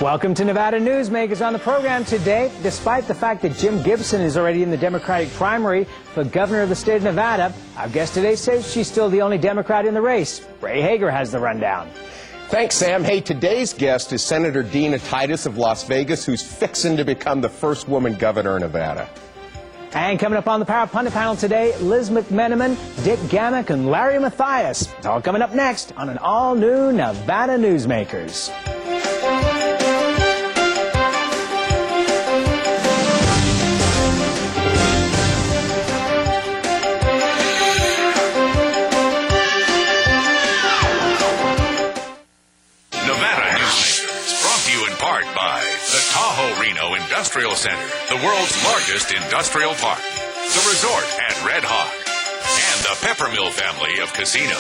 Welcome to Nevada Newsmakers. On the program today, despite the fact that Jim Gibson is already in the Democratic primary for governor of the state of Nevada, our guest today says she's still the only Democrat in the race. Ray Hagar has the rundown. Thanks, Sam. Hey, today's guest is Senator Dina Titus of Las Vegas, who's fixing to become the first woman governor of Nevada. And coming up on the Power Pundit panel today, Liz MacMenamin, Dick Gammick, and Larry Matheis. It's all coming up next on an all-new Nevada Newsmakers. By the Tahoe Reno Industrial Center, the world's largest industrial park, the resort at Red Hawk, and the Peppermill family of casinos.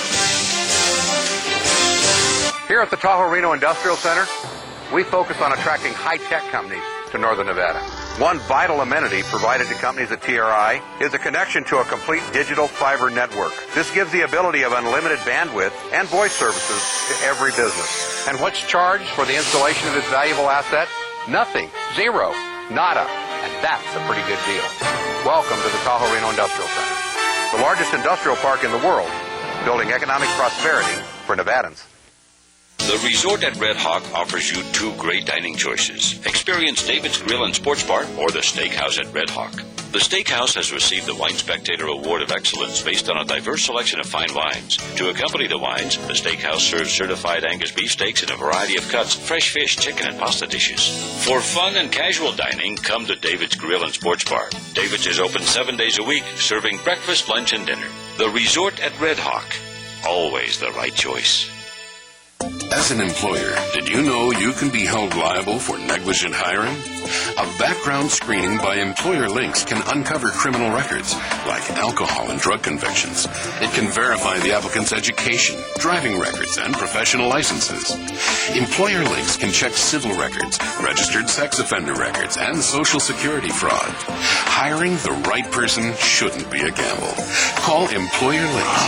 Here at the Tahoe Reno Industrial Center, we focus on attracting high-tech companies to Northern Nevada. One vital amenity provided to companies at TRI is a connection to a complete digital fiber network. This gives the ability of unlimited bandwidth and voice services to every business. And what's charged for the installation of this valuable asset? Nothing. Zero. Nada. And that's a pretty good deal. Welcome to the Tahoe Reno Industrial Center, the largest industrial park in the world, building economic prosperity for Nevadans. The resort at Red Hawk offers you two great dining choices. Experience David's Grill and Sports Bar or the Steakhouse at Red Hawk. The Steakhouse has received the Wine Spectator Award of Excellence based on a diverse selection of fine wines. To accompany the wines, the Steakhouse serves certified Angus beef steaks in a variety of cuts, fresh fish, chicken, and pasta dishes. For fun and casual dining, come to David's Grill and Sports Bar. David's is open 7 days a week, serving breakfast, lunch, and dinner. The resort at Red Hawk. Always the right choice. As an employer, did you know you can be held liable for negligent hiring? A background screening by Employer Links can uncover criminal records, like alcohol and drug convictions. It can verify the applicant's education, driving records, and professional licenses. Employer Links can check civil records, registered sex offender records, and Social Security fraud. Hiring the right person shouldn't be a gamble. Call Employer Links.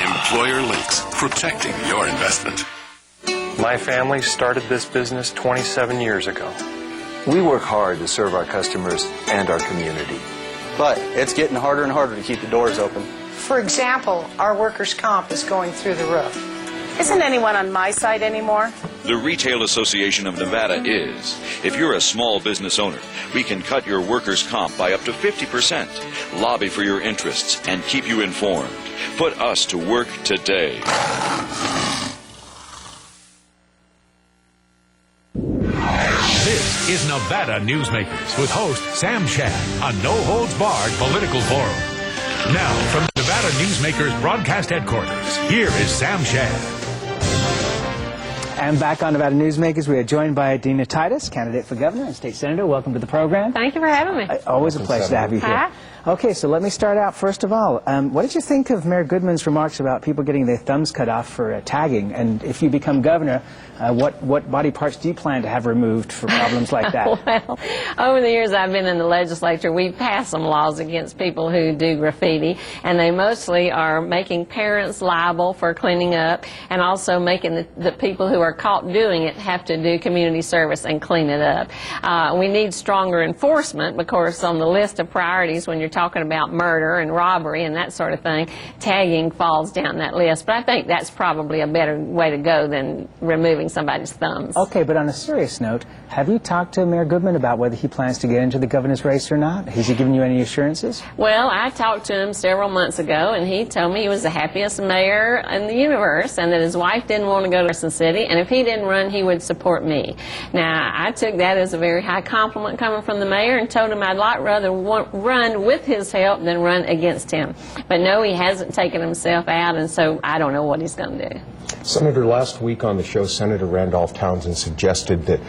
Employer Links, protecting your investment. My family started this business 27 years ago. We work hard to serve our customers and our community. But it's getting harder and harder to keep the doors open. For example, our workers' comp is going through the roof. Isn't anyone on my side anymore? The Retail Association of Nevada is. If you're a small business owner, we can cut your workers' comp by up to 50%, lobby for your interests, and keep you informed. Put us to work today. This is Nevada Newsmakers with host Sam Shad, a no-holds-barred political forum. Now, from Nevada Newsmakers broadcast headquarters, here is Sam Shad. And back on Nevada Newsmakers, we are joined by Dina Titus, candidate for governor and state senator. Welcome to the program. Thank you for having me. Always a pleasure to have you here. Okay, so let me start out. First of all, what did you think of Mayor Goodman's remarks about people getting their thumbs cut off for tagging? And if you become governor, what body parts do you plan to have removed for problems like that? Well, over the years I've been in the legislature, we've passed some laws against people who do graffiti, and they mostly are making parents liable for cleaning up, and also making the people who are caught doing it have to do community service and clean it up. We need stronger enforcement, because on the list of priorities when you're talking about murder and robbery and that sort of thing, tagging falls down that list. But I think that's probably a better way to go than removing somebody's thumbs. Okay, but on a serious note, have you talked to Mayor Goodman about whether he plans to get into the governor's race or not? Has he given you any assurances? Well, I talked to him several months ago, and he told me he was the happiest mayor in the universe, and that his wife didn't want to go to Carson City, and if he didn't run, he would support me. Now, I took that as a very high compliment coming from the mayor, and told him I'd like rather run with his help than run against him. But no, he hasn't taken himself out, and so I don't know what he's going to do. Senator, last week on the show, Senator Randolph Townsend suggested that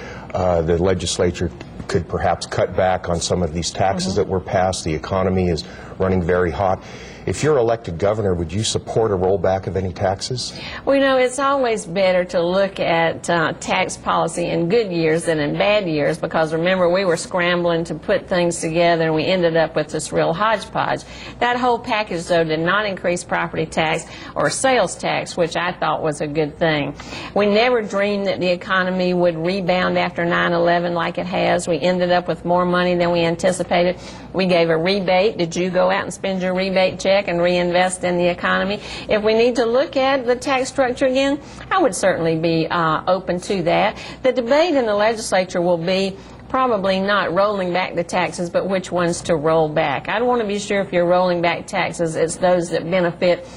the legislature could perhaps cut back on some of these taxes that were passed. The economy is running very hot. If you're elected governor, would you support a rollback of any taxes? Well, you know, it's always better to look at tax policy in good years than in bad years, because remember, we were scrambling to put things together and we ended up with this real hodgepodge. That whole package, though, did not increase property tax or sales tax, which I thought was a good thing. We never dreamed that the economy would rebound after 9/11 like it has. We ended up with more money than we anticipated. We gave a rebate. Did you go out and spend your rebate check and reinvest in the economy? If we need to look at the tax structure again, I would certainly be open to that. The debate in the legislature will be probably not rolling back the taxes, but which ones to roll back. I want to be sure if you're rolling back taxes, it's those that benefit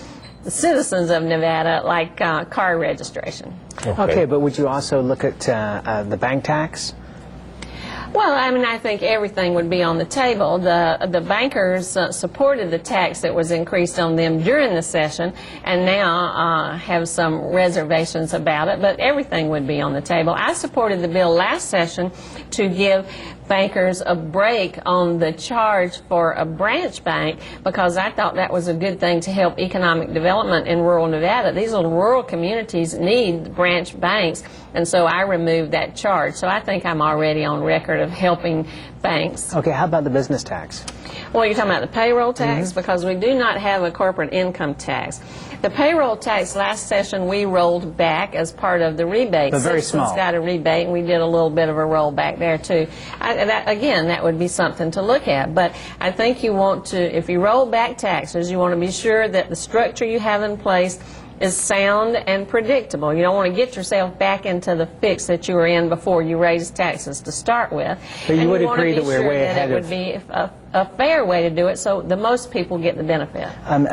the citizens of Nevada, like car registration. Okay, but would you also look at the bank tax? Well, I mean, I think everything would be on the table. The bankers supported the tax that was increased on them during the session, and now have some reservations about it, but everything would be on the table. I supported the bill last session to give bankers a break on the charge for a branch bank, because I thought that was a good thing to help economic development in rural Nevada. These little rural communities need branch banks, and so I removed that charge. So I think I'm already on record of helping banks. Okay, how about the business tax? Well, you're talking about the payroll tax, because we do not have a corporate income tax. The payroll tax last session we rolled back as part of the rebate. But very small. Citizens got a rebate, and we did a little bit of a rollback there too. Again, that would be something to look at. But I think you want to, if you roll back taxes, you want to be sure that the structure you have in place is sound and predictable. You don't want to get yourself back into the fix that you were in before you raised taxes to start with. But you would agree that we're way ahead of... It would be a fair way to do it, so the most people get the benefit.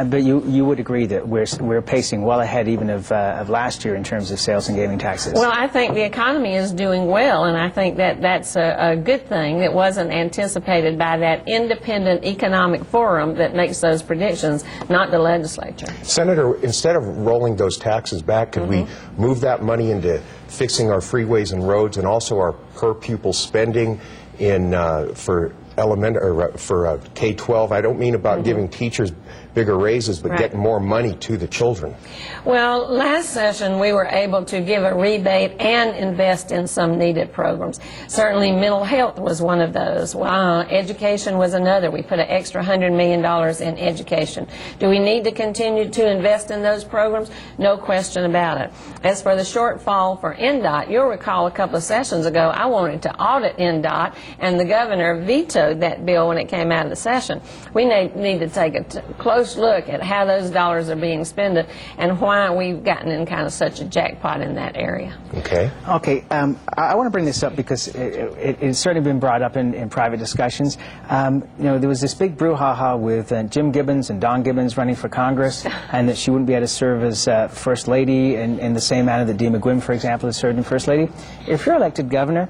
But you would agree that we're pacing well ahead even of last year in terms of sales and gaming taxes? Well, I think the economy is doing well, and I think that that's a good thing that wasn't anticipated by that independent economic forum that makes those predictions, not the legislature. Senator, instead of rolling those taxes back, could we move that money into fixing our freeways and roads, and also our per pupil spending in for K-12? I don't mean about giving teachers bigger raises, but getting more money to the children. Well, last session we were able to give a rebate and invest in some needed programs. Certainly mental health was one of those. Education was another. We put an extra $100 million in education. Do we need to continue to invest in those programs? No question about it. As for the shortfall for NDOT, you'll recall a couple of sessions ago I wanted to audit NDOT, and the governor vetoed that bill when it came out of the session. We need to take a close look at how those dollars are being spent and why we've gotten in kind of such a jackpot in that area. Okay. Okay, I want to bring this up because it's certainly been brought up in private discussions. You know, there was this big brouhaha with Jim Gibbons and Don Gibbons running for Congress, and that she wouldn't be able to serve as First Lady in the same manner that Dee McGuinn, for example, has served as First Lady. If you're elected governor,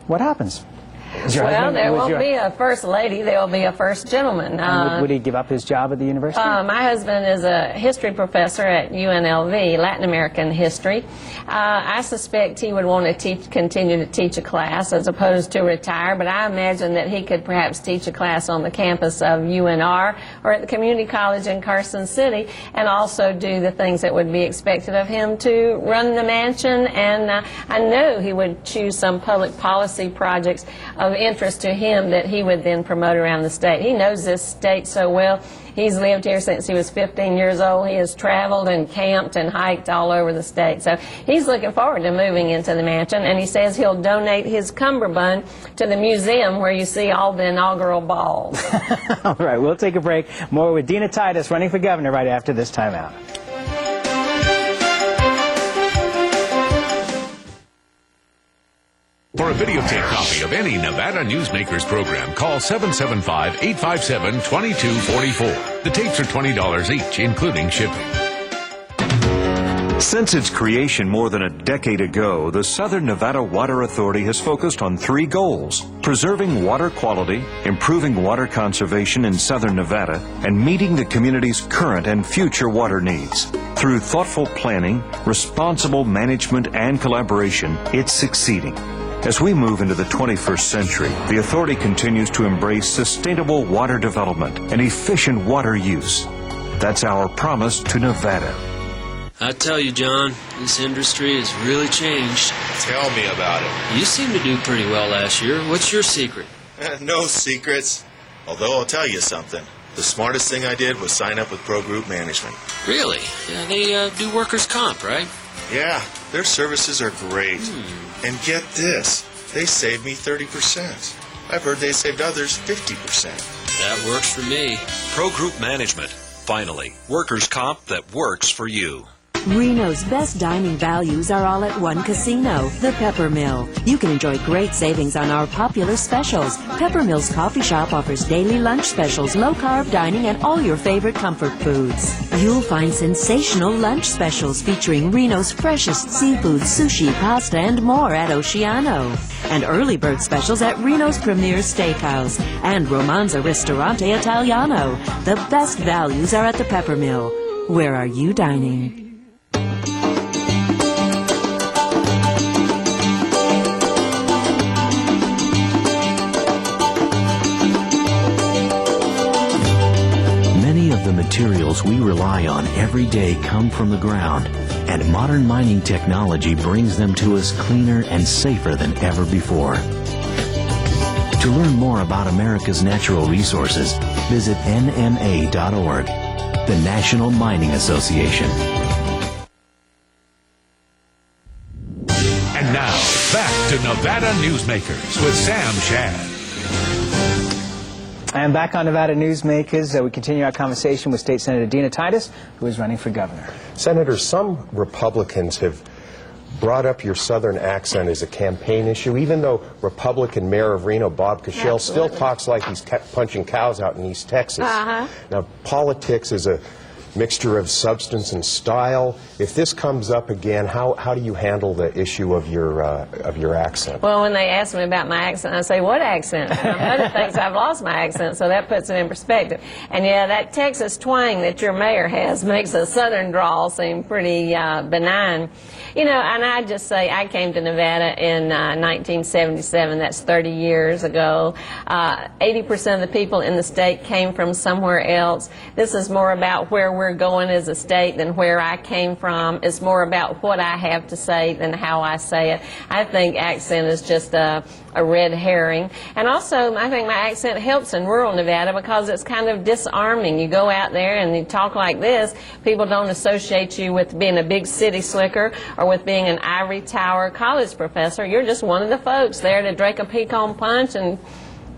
what happens? Well, there won't be a first lady, there will be a first gentleman. Would he give up his job at the university? My husband is a history professor at UNLV, Latin American history. I suspect he would want to continue to teach a class as opposed to retire, but I imagine that he could perhaps teach a class on the campus of UNR or at the community college in Carson City, and also do the things that would be expected of him to run the mansion. And I know he would choose some public policy projects of interest to him that he would then promote around the state. He knows this state so well. He's lived here since he was 15 years old. He has traveled and camped and hiked all over the state. So he's looking forward to moving into the mansion, and he says he'll donate his cummerbund to the museum where you see all the inaugural balls. All right, we'll take a break. More with Dina Titus running for governor right after this timeout. For a videotape copy of any Nevada Newsmakers program, call 775-857-2244. The tapes are $20 each, including shipping. Since its creation more than a decade ago, the Southern Nevada Water Authority has focused on three goals: preserving water quality, improving water conservation in Southern Nevada, and meeting the community's current and future water needs. Through thoughtful planning, responsible management, and collaboration, it's succeeding. As we move into the 21st century, the authority continues to embrace sustainable water development and efficient water use. That's our promise to Nevada. I tell you, John, this industry has really changed. Tell me about it. You seem to do pretty well last year. What's your secret? No secrets. Although I'll tell you something. The smartest thing I did was sign up with Pro Group Management. Really? Yeah, they do workers' comp, right? Yeah, their services are great. And get this, they saved me 30%. I've heard they saved others 50%. That works for me. Pro Group Management. Finally, workers' comp that works for you. Reno's best dining values are all at one casino, the Pepper Mill. You can enjoy great savings on our popular specials. Pepper Mill's coffee shop offers daily lunch specials, low-carb dining, and all your favorite comfort foods. You'll find sensational lunch specials featuring Reno's freshest seafood, sushi, pasta, and more at Oceano. And early bird specials at Reno's Premier Steakhouse and Romanza Ristorante Italiano. The best values are at the Pepper Mill. Where are you dining? The materials we rely on every day come from the ground, and modern mining technology brings them to us cleaner and safer than ever before. To learn more about America's natural resources, visit nma.org, the National Mining Association. And now, back to Nevada Newsmakers with Sam Shad. And back on Nevada Newsmakers, we continue our conversation with State Senator Dina Titus, who is running for governor. Senator, some Republicans have brought up your Southern accent as a campaign issue, even though Republican Mayor of Reno, Bob Cashel, still talks like he's punching cows out in East Texas. Now, politics is a mixture of substance and style. If this comes up again, how do you handle the issue of your accent? Well, when they ask me about my accent, I say, what accent? My mother thinks I've lost my accent, so that puts it in perspective. And yeah, that Texas twang that your mayor has makes a Southern drawl seem pretty benign. You know, and I just say I came to Nevada in 1977. That's 30 years ago. 80% of the people in the state came from somewhere else. This is more about where we're going as a state than where I came from. It's more about what I have to say than how I say it. I think accent is just a red herring. And also, I think my accent helps in rural Nevada because it's kind of disarming. You go out there and you talk like this, people don't associate you with being a big city slicker or with being an ivory tower college professor. You're just one of the folks there to drink a pecan punch and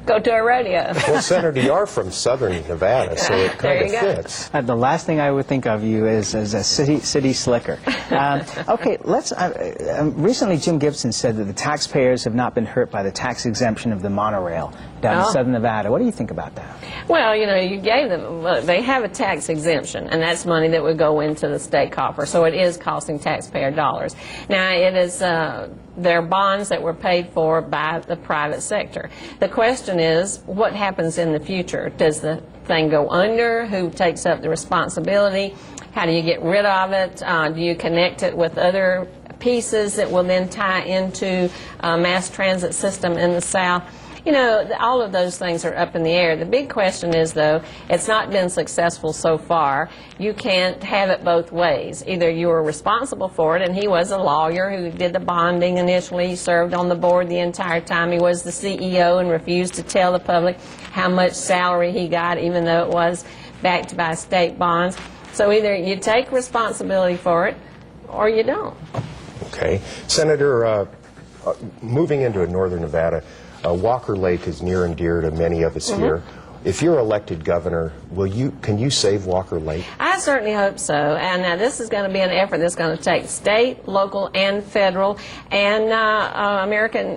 go to a rodeo. Well, Senator, you are from Southern Nevada, so it kind of fits. The last thing I would think of you is as a city slicker. Okay, let's. Recently, Jim Gibson said that the taxpayers have not been hurt by the tax exemption of the monorail down in Southern Nevada. What do you think about that? Well, you know, you gave them, look, they have a tax exemption, and that's money that would go into the state coffer, so it is costing taxpayer dollars. Now, it is, they're bonds that were paid for by the private sector. The question is, what happens in the future? Does the thing go under? Who takes up the responsibility? How do you get rid of it? Do you connect it with other pieces that will then tie into a mass transit system in the South? You know, all of those things are up in the air. The big question is, though, it's not been successful so far. You can't have it both ways. Either you are responsible for it, and he was a lawyer who did the bonding initially. He served on the board the entire time. He was the CEO and refused to tell the public how much salary he got, even though it was backed by state bonds. So either you take responsibility for it, or you don't. Okay. Senator, moving into Northern Nevada, Walker Lake is near and dear to many of us here. If you're elected governor, can you save Walker Lake? I certainly hope so. And this is going to be an effort that's going to take state, local, and federal, and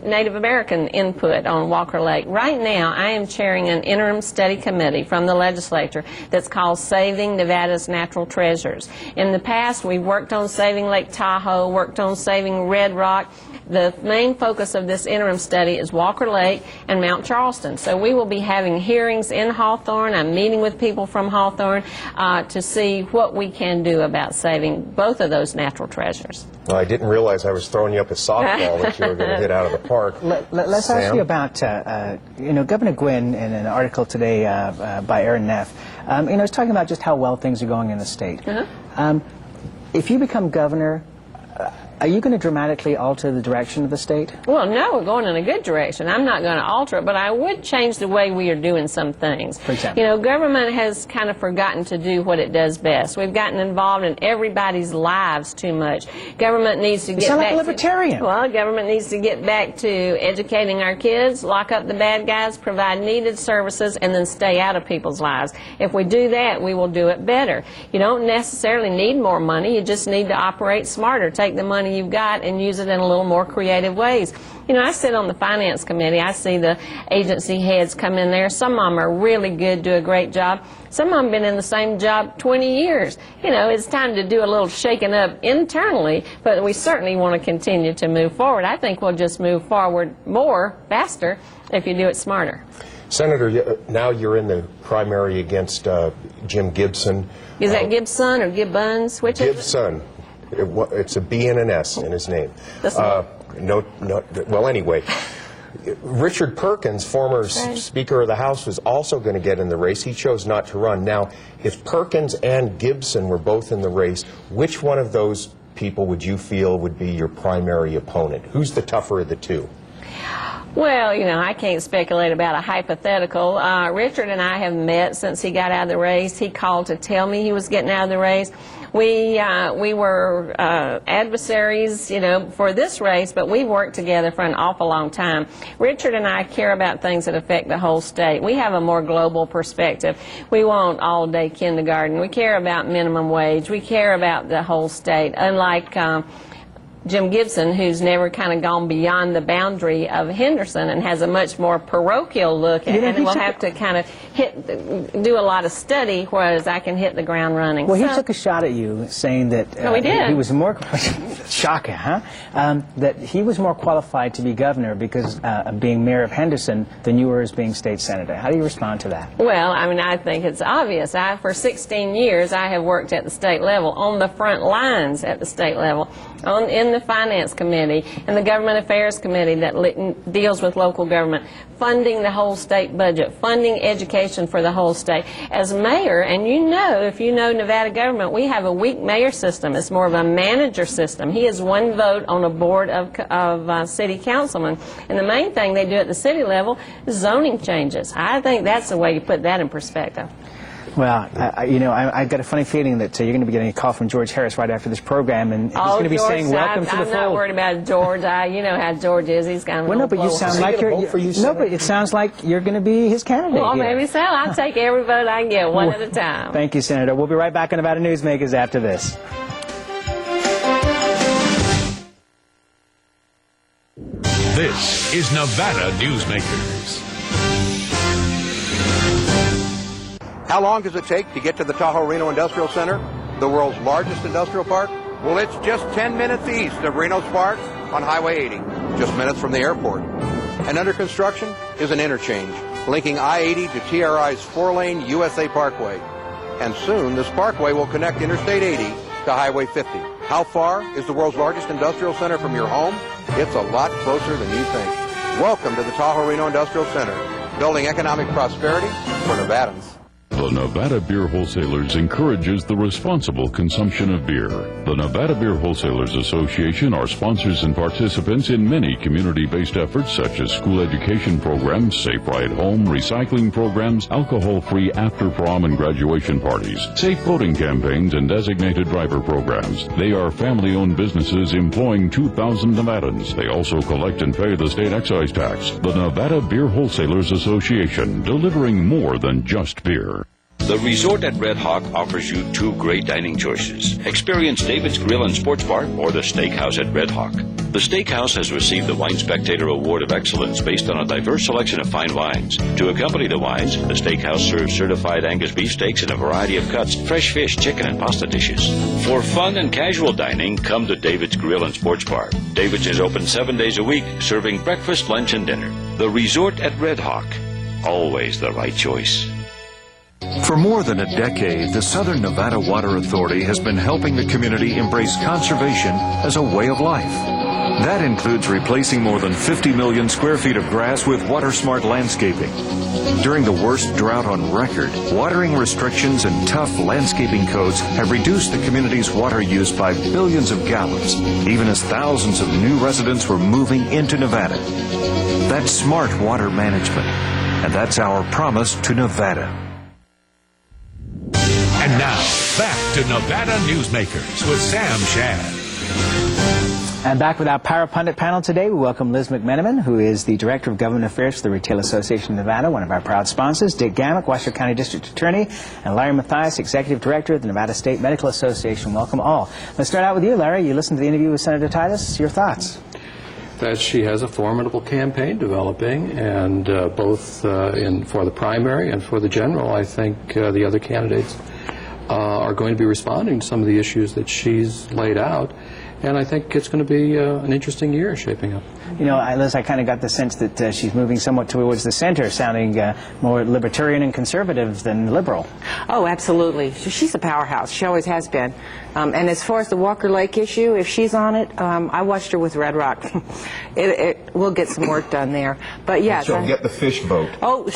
Native American input on Walker Lake. Right now, I am chairing an interim study committee from the legislature that's called Saving Nevada's Natural Treasures. In the past, we've worked on saving Lake Tahoe, worked on saving Red Rock. the main focus of this interim study is Walker Lake and Mount Charleston. So we will be having hearings in Hawthorne. I'm meeting with people from Hawthorne to see what we can do about saving both of those natural treasures. Well, I didn't realize I was throwing you up a softball that you were going to hit out of the park. Let's ask you about, Governor Gwynn in an article today by Aaron Neff, is talking about just how well things are going in the state. If you become governor, are you going to dramatically alter the direction of the state? Well, no, we're going in a good direction. I'm not going to alter it, but I would change the way we are doing some things. For example? Government has kind of forgotten to do what it does best. We've gotten involved in everybody's lives too much. Government needs to get sound back like a libertarian. Government needs to get back to educating our kids, lock up the bad guys, provide needed services, and then stay out of people's lives. If we do that, we will do it better. You don't necessarily need more money. You just need to operate smarter. Take the money you've got and use it in a little more creative ways. I sit on the finance committee. I see the agency heads come in there. Some of them are really good, do a great job. Some of them have been in the same job 20 years. It's time to do a little shaking up internally, but we certainly want to continue to move forward. I think we'll just move forward faster, if you do it smarter. Senator, now you're in the primary against Jim Gibson. Is that Gibson or Gibbons? Which Gibson. It's a B and an S in his name. Well, anyway, Richard Perkins, former Speaker of the House, was also going to get in the race. He chose not to run. Now, if Perkins and Gibson were both in the race, which one of those people would you feel would be your primary opponent? Who's the tougher of the two? Well, I can't speculate about a hypothetical. Richard and I have met since he got out of the race. He called to tell me he was getting out of the race. We were adversaries, for this race, but we've worked together for an awful long time. Richard and I care about things that affect the whole state. We have a more global perspective. We want all-day kindergarten. We care about minimum wage. We care about the whole state, unlike Jim Gibson, who's never kind of gone beyond the boundary of Henderson and has a much more parochial look, and will have to kind of do a lot of study, whereas I can hit the ground running. Well, he took a shot at you, saying that he was more shocking, huh? That he was more qualified to be governor because of being mayor of Henderson than you were as being state senator. How do you respond to that? Well, I think it's obvious. For 16 years, I have worked at the state level, on the front lines at the state level, in the finance committee and the government affairs committee that deals with local government, funding the whole state budget, funding education for the whole state. As mayor, and if you know Nevada government, we have a weak mayor system. It's more of a manager system. He has one vote on a board of city councilmen, and the main thing they do at the city level is zoning changes. I think that's the way you put that in perspective. Well, I've got a funny feeling that you're going to be getting a call from George Harris right after this program, and he's going to be saying, "Welcome to the fold." I'm not worried about George. You know how George is. He's kind of but you sound like but it sounds like you're going to be his candidate. Well, maybe so. I'll take every vote I can get, one at a time. Thank you, Senator. We'll be right back on Nevada Newsmakers after this. This is Nevada Newsmakers. How long does it take to get to the Tahoe Reno Industrial Center, the world's largest industrial park? Well, it's just 10 minutes east of Reno Spark on Highway 80, just minutes from the airport. And under construction is an interchange linking I-80 to TRI's 4-lane USA Parkway. And soon, this parkway will connect Interstate 80 to Highway 50. How far is the world's largest industrial center from your home? It's a lot closer than you think. Welcome to the Tahoe Reno Industrial Center, building economic prosperity for Nevadans. The Nevada Beer Wholesalers encourages the responsible consumption of beer. The Nevada Beer Wholesalers Association are sponsors and participants in many community-based efforts such as school education programs, safe ride home, recycling programs, alcohol-free after-prom and graduation parties, safe voting campaigns, and designated driver programs. They are family-owned businesses employing 2,000 Nevadans. They also collect and pay the state excise tax. The Nevada Beer Wholesalers Association, delivering more than just beer. The resort at Red Hawk offers you 2 great dining choices. Experience David's Grill and Sports Bar or the Steakhouse at Red Hawk. The Steakhouse has received the Wine Spectator Award of Excellence based on a diverse selection of fine wines. To accompany the wines, the Steakhouse serves certified Angus beef steaks in a variety of cuts, fresh fish, chicken, and pasta dishes. For fun and casual dining, come to David's Grill and Sports Bar. David's is open 7 days a week, serving breakfast, lunch, and dinner. The resort at Red Hawk. Always the right choice. For more than a decade, the Southern Nevada Water Authority has been helping the community embrace conservation as a way of life. That includes replacing more than 50 million square feet of grass with water-smart landscaping. During the worst drought on record, watering restrictions and tough landscaping codes have reduced the community's water use by billions of gallons, even as thousands of new residents were moving into Nevada. That's smart water management, and that's our promise to Nevada. And now, back to Nevada Newsmakers with Sam Shad. And back with our Power Pundit panel today, we welcome Liz MacMenamin, who is the Director of Government Affairs for the Retail Association of Nevada, one of our proud sponsors, Dick Gammick, Washoe County District Attorney, and Larry Matheis, Executive Director of the Nevada State Medical Association. Welcome all. Let's start out with you, Larry. You listened to the interview with Senator Titus. Your thoughts? That she has a formidable campaign developing, and both for the primary and for the general, I think the other candidates are going to be responding to some of the issues that she's laid out. And I think it's going to be an interesting year shaping up. You know, Liz, I kind of got the sense that she's moving somewhat towards the center, sounding more libertarian and conservative than liberal. Oh, absolutely. She's a powerhouse. She always has been. And as far as the Walker Lake issue, if she's on it, I watched her with Red Rock. We'll get some work done there. But yeah, she'll get the fish boat. Oh,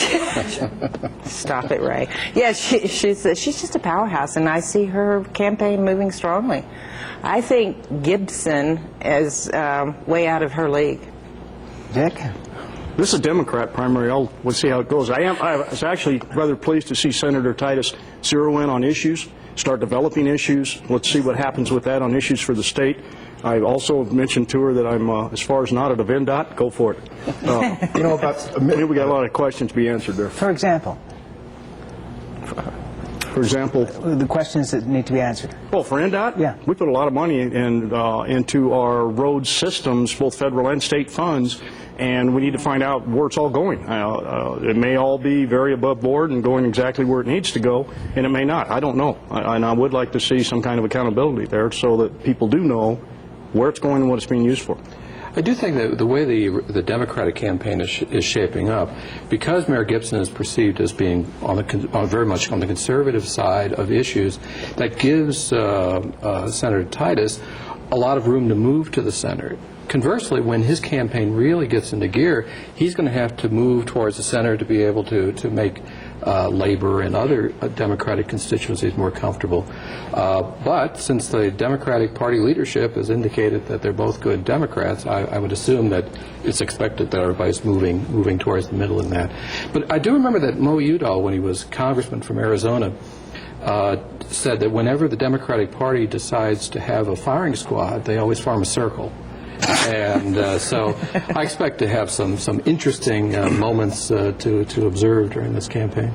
stop it, Ray. Yeah, she's just a powerhouse, and I see her campaign moving strongly. I think Gibson is way out of her league. Dick? This is a Democrat primary. We'll see how it goes. I was actually rather pleased to see Senator Titus zero in on issues, start developing issues. Let's see what happens with that on issues for the state. I also mentioned to her that I'm, as far as not at a VNDOT, go for it. You know, we got a lot of questions to be answered there. For example? For example, the questions that need to be answered. Well, for NDOT, yeah, we put a lot of money into our road systems, both federal and state funds, and we need to find out where it's all going. It may all be very above board and going exactly where it needs to go, and it may not. I don't know. And I would like to see some kind of accountability there so that people do know where it's going and what it's being used for. I do think that the way the Democratic campaign is shaping up, because Mayor Gibson is perceived as being very much on the conservative side of issues, that gives Senator Titus a lot of room to move to the center. Conversely, when his campaign really gets into gear, he's going to have to move towards the center to be able to make labor and other Democratic constituencies more comfortable. But since the Democratic Party leadership has indicated that they're both good Democrats, I would assume that it's expected that everybody's moving towards the middle in that. But I do remember that Mo Udall, when he was congressman from Arizona, said that whenever the Democratic Party decides to have a firing squad, they always form a circle. And so I expect to have some interesting moments to observe during this campaign.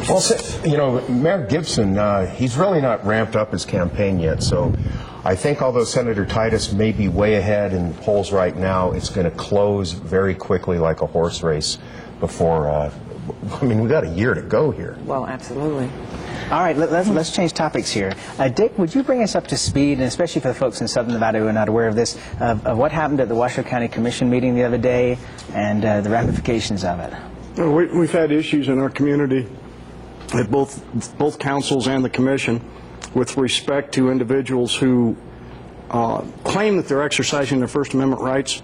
Well, you know, Mayor Gibson, he's really not ramped up his campaign yet, so I think although Senator Titus may be way ahead in polls right now, it's going to close very quickly like a horse race before, I mean, we've got a year to go here. Well, absolutely. All right, let's change topics here. Dick, would you bring us up to speed, and especially for the folks in Southern Nevada who are not aware of this, of what happened at the Washoe County Commission meeting the other day and the ramifications of it? Well, we've had issues in our community at both councils and the commission with respect to individuals who claim that they're exercising their First Amendment rights.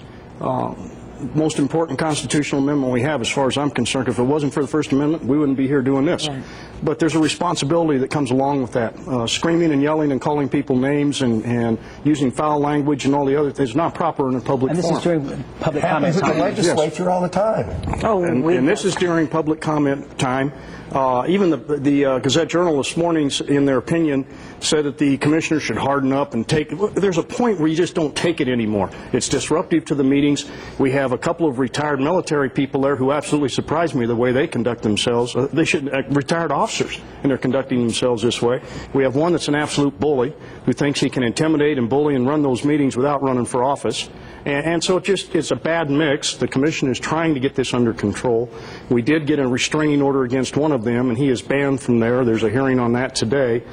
Most important constitutional amendment we have, as far as I'm concerned. If it wasn't for the First Amendment, we wouldn't be here doing this. Right. But there's a responsibility that comes along with that. Screaming and yelling and calling people names and using foul language and all the other things is not proper in a public forum. And this is during public comment time. Happens at the legislature all the time. And this is during public comment time. Even the Gazette Journal this morning, in their opinion, said that the commissioners should harden up and take. There's a point where you just don't take it anymore. It's disruptive to the meetings. We have a couple of retired military people there who absolutely surprise me the way they conduct themselves. They should retired officers, and they're conducting themselves this way. We have one that's an absolute bully who thinks he can intimidate and bully and run those meetings without running for office. And so it's a bad mix. The commission is trying to get this under control. We did get a restraining order against one of them, and he is banned from there. There's a hearing on that today.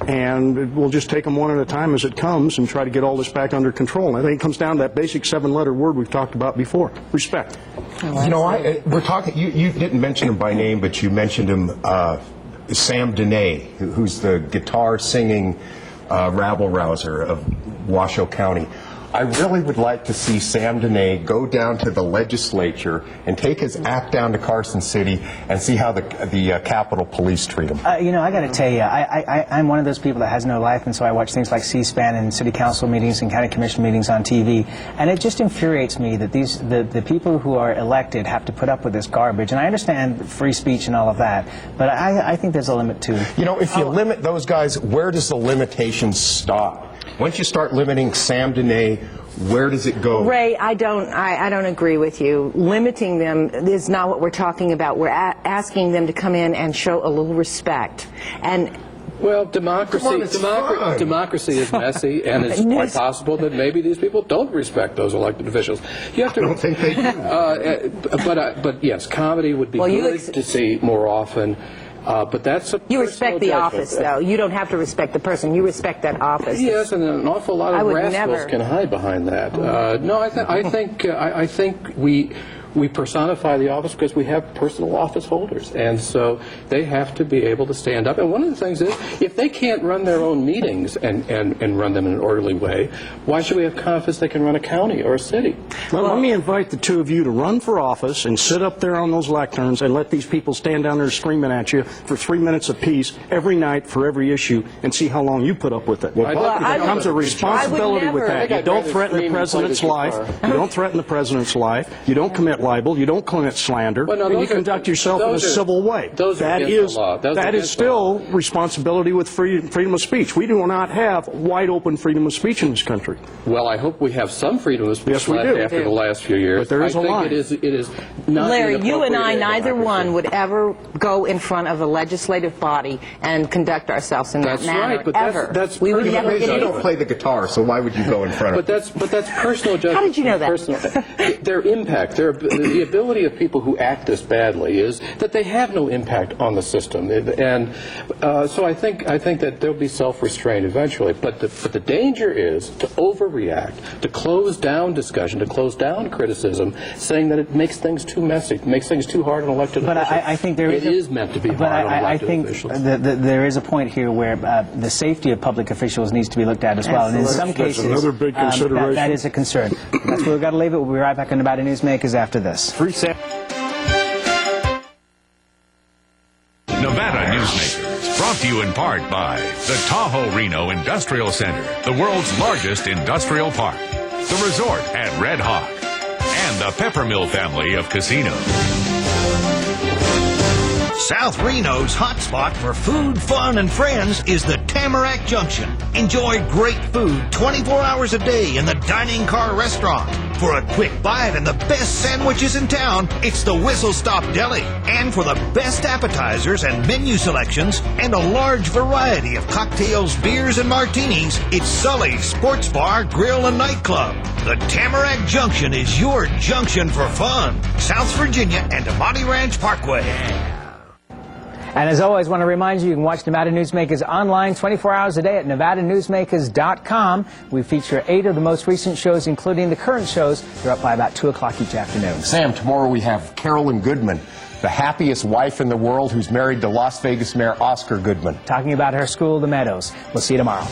And we'll just take them one at a time as it comes and try to get all this back under control. And I think it comes down to that basic 7-letter word we've talked about before, respect. You know, we're talking, you didn't mention him by name, but you mentioned him, Sam Dene, who's the guitar singing rabble-rouser of Washoe County. I really would like to see Sam Dene go down to the legislature and take his act down to Carson City and see how the Capitol Police treat him. You know, I got to tell you, I'm one of those people that has no life, and so I watch things like C-SPAN and city council meetings and county commission meetings on TV, and it just infuriates me that the people who are elected have to put up with this garbage. And I understand free speech and all of that, but I think there's a limit too. You know, if you limit those guys, where does the limitation stop? Once you start limiting Sam Dene, where does it go? Ray, I don't agree with you. Limiting them is not what we're talking about. We're asking them to come in and show a little respect. And well, democracy is messy, and it's quite possible that maybe these people don't respect those elected officials. You have to. I don't think they do. But yes, comedy would be good to see more often. But that's a you respect the judgment. office, though. You don't have to respect the person. You respect that office. Yes, and an awful lot of rascals can hide behind that. No, I think we personify the office because we have personal office holders, and so they have to be able to stand up. And one of the things is, if they can't run their own meetings and run them in an orderly way, why should we have confidence they can run a county or a city? Well, let me invite the two of you to run for office and sit up there on those lecterns and let these people stand down there screaming at you for 3 minutes apiece every night for every issue and see how long you put up with it. Well, there comes a responsibility with that. You don't threaten the president's life. You don't threaten the president's life. You don't commit libel. You don't commit slander. And you conduct yourself in a civil way. That is still responsibility with freedom of speech. We do not have wide open freedom of speech in this country. Well, I hope we have some freedom of speech after the last few years. But there is a line. It is not Larry, you and I, neither one would ever go in front of a legislative body and conduct ourselves in that manner. Right, but ever. That's we would never get You don't play the guitar, so why would you go in front of it? But that's personal judgment. How did you know that? Their impact, the ability of people who act this badly is that they have no impact on the system, and so I think that there'll be self-restraint eventually. But the danger is to overreact, to close down discussion, to close down criticism, saying that it makes things too messy, makes things too hard on elected officials. But I think there is meant to be hard on elected officials. I think there is a point here where the safety of public officials needs to be looked at as well. And in some cases, another big consideration. That is a concern. That's where we've got to leave it. We'll be right back on Nevada Newsmakers after this. Nevada Newsmakers, brought to you in part by the Tahoe Reno Industrial Center, the world's largest industrial park, the resort at Red Hawk, and the Peppermill family of casinos. South Reno's hotspot for food, fun, and friends is the Tamarack Junction. Enjoy great food 24 hours a day in the Dining Car Restaurant. For a quick bite and the best sandwiches in town, it's the Whistle Stop Deli. And for the best appetizers and menu selections and a large variety of cocktails, beers, and martinis, it's Sully's Sports Bar, Grill, and Nightclub. The Tamarack Junction is your junction for fun. South Virginia and Amati Ranch Parkway. And as always, I want to remind you can watch Nevada Newsmakers online 24 hours a day at NevadaNewsmakers.com. We feature 8 of the most recent shows, including the current shows. They're up by about 2 o'clock each afternoon. Sam, tomorrow we have Carolyn Goodman, the happiest wife in the world who's married to Las Vegas Mayor Oscar Goodman. Talking about her school, the Meadows. We'll see you tomorrow.